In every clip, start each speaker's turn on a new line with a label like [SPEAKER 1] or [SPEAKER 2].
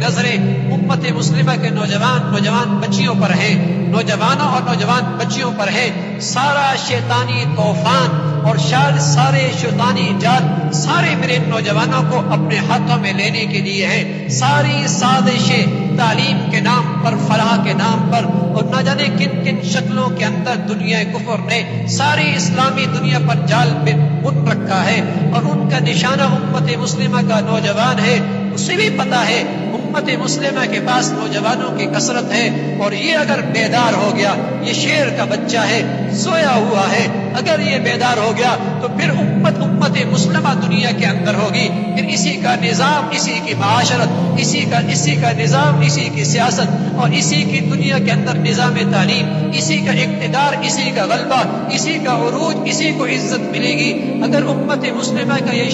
[SPEAKER 1] نظریں امت مسلمہ کے نوجوان بچیوں پر ہیں، نوجوانوں اور نوجوان بچیوں پر ہے۔ سارا شیطانی طوفان اور سارے شیطانی جال سارے میرے نوجوانوں کو اپنے ہاتھوں میں لینے کے لیے ہیں۔ ساری سازشیں تعلیم کے نام پر، فلاح کے نام پر، اور نہ جانے کن کن شکلوں کے اندر دنیا کفر نے ساری اسلامی دنیا پر جال بن رکھا ہے، اور ان کا نشانہ امت مسلمہ کا نوجوان ہے۔ اسے بھی پتا ہے امت مسلمہ کے پاس نوجوانوں کی کثرت ہے، اور یہ اگر بیدار ہو گیا، یہ شیر کا بچہ ہے، سویا ہوا ہے، اگر یہ بیدار ہو گیا تو پھر امت مسلمہ دنیا کے اندر ہوگی۔ پھر اسی کا نظام، اسی کی معاشرت، اسی کا نظام، اسی کی سیاست، اور اسی کی دنیا کے اندر نظام تعلیم، اسی کا اقتدار، اسی کا غلبہ، اسی کا عروج، اسی کو عزت ملے گی۔ اگر امت مسلمہ کا یہ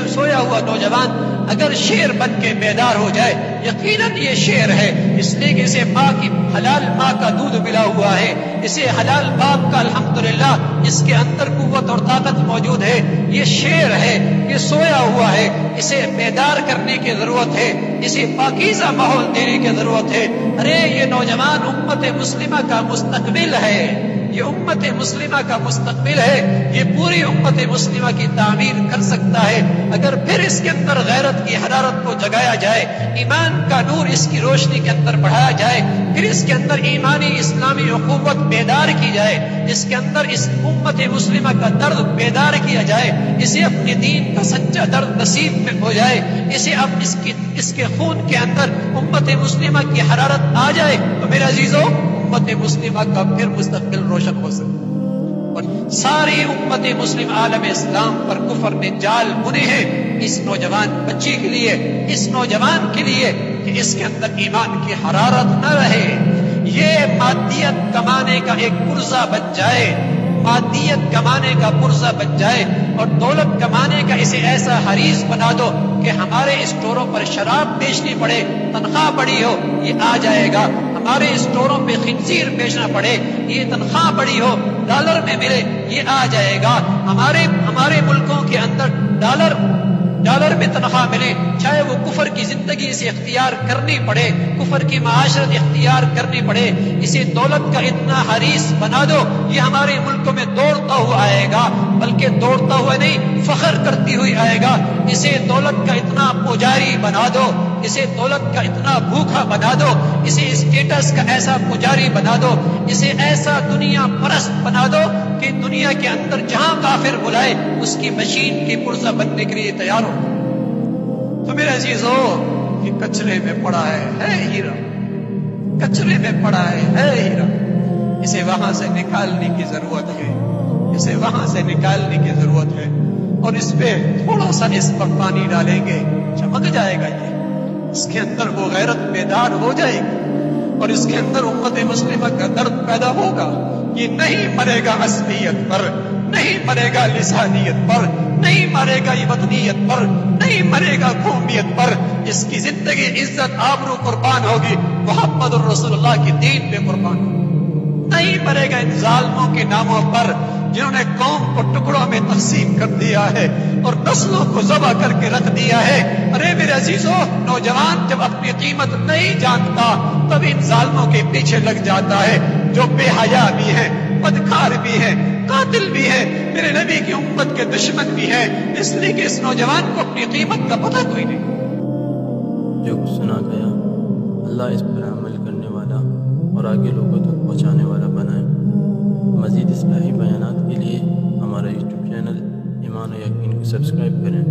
[SPEAKER 1] سویا ہوا نوجوان اگر شیر بن کے بیدار ہو جائے، یقیناً یہ شیر ہے، اس لیے کہ اسے ماں کی حلال ماں کا دودھ ملا ہوا ہے، اسے حلال باپ کا الحمدللہ اس کے اندر قوت اور طاقت موجود ہے۔ یہ شیر ہے، یہ سویا ہوا ہے، اسے بیدار کرنے کی ضرورت ہے، اسے پاکیزہ ماحول دینے کی ضرورت ہے۔ ارے یہ نوجوان امت مسلمہ کا مستقبل ہے، یہ امت مسلمہ کا مستقبل ہے، یہ پوری امت مسلمہ کی تعمیر کر سکتا ہے اگر پھر اس کے اندر غیرت کی حرارت کو جگایا جائے، ایمان کا نور اس کی روشنی کے اندر بڑھایا جائے، پھر اس کے اندر ایمانی اسلامی اخوت بیدار کی جائے، اس کے اندر اس امت مسلمہ کا درد بیدار کیا جائے، اسے اپنے دین کا سچا درد نصیب میں ہو جائے، اسے اب اس کے خون کے اندر امت مسلمہ کی حرارت آ جائے، تو میرے عزیزو امت مسلمہ کا پھر مستقبل روشن ہو سکتا ہے۔ اور ساری امت مسلم عالم اسلام پر کفر نے جال بنے ہیں اس نوجوان بچی کے لیے، اس نوجوان کے لیے کہ اس کے اندر ایمان کی حرارت نہ رہے، یہ مادیت کمانے کا ایک پرزہ بن جائے، مادیت کمانے کا پرزہ بن جائے، اور دولت کمانے کا اسے ایسا حریص بنا دو کہ ہمارے اسٹوروں پر شراب بیچنی پڑے، تنخواہ بڑی ہو، یہ آ جائے گا، ہمارے اسٹوروں پہ خنزیر بیچنا پڑے، یہ تنخواہ بڑی ہو، ڈالر میں ملے، یہ آ جائے گا، ہمارے ملکوں کے اندر ڈالر میں تنخواہ ملے، چاہے وہ کفر کی زندگی سے اختیار کرنی پڑے، کفر کی معاشرت اختیار کرنی پڑے، اسے دولت کا اتنا حریص بنا دو، یہ ہمارے ملکوں میں دوڑتا ہوا آئے گا، بلکہ دوڑتا ہوا نہیں، فخر کرتی ہوئی آئے گا، اسے دولت کا اتنا پجاری بنا دو، اسے دولت کا اتنا بھوکا بنا دو، اسے اسٹیٹس کا ایسا پجاری بنا دو، اسے ایسا دنیا پرست بنا دو کہ دنیا کے اندر جہاں کافر بلائے اس کی مشین کی پرزہ بننے کے لیے تیار ہو۔ تو میرے عزیزو، یہ کچرے میں پڑا ہے ہیرا، کچرے میں پڑا ہے ہیرا، اسے وہاں سے نکالنے کی ضرورت ہے، اسے وہاں سے نکالنے کی ضرورت ہے، اور اس پہ تھوڑا سا اس پر پانی ڈالیں گے، چمک جائے گا، یہ اس کے اندر وہ غیرت بیدار ہو جائے گی، اور اس کے اندر امت مسلمہ کا درد پیدا ہوگا۔ یہ نہیں مرے گا عصبیت پر، نہیں مرے گا لسانیت پر، نہیں مرے گا یہ وطنیت پر، نہیں مرے گا قومیت پر، اس کی زندگی عزت آبرو قربان ہوگی محمد الرسول اللہ کی دین پہ قربان ہوگی، نہیں مرے گا ان ظالموں کے ناموں پر جنہوں نے قوم کو ٹکڑوں میں تقسیم کر دیا ہے اور نسلوں کو ذبح کر کے رکھ دیا ہے۔ ارے میرے عزیزو، نوجوان جب اپنی قیمت نہیں جانتا تب ان ظالموں کے پیچھے لگ جاتا ہے جو بے حیا بھی ہیں، بدکار بھی ہیں، قاتل بھی ہیں، میرے نبی کی امت کے دشمن بھی ہیں، اس لیے کہ اس نوجوان کو اپنی قیمت کا پتہ کوئی نہیں۔
[SPEAKER 2] جو کچھ سنا گیا اللہ اس پر عمل کرنے والا اور آگے لوگوں تک پہنچانے والا بنائے۔ مزید اصلاحی بیانات کے لیے ہمارا یوٹیوب چینل ایمان و یقین کو سبسکرائب کریں۔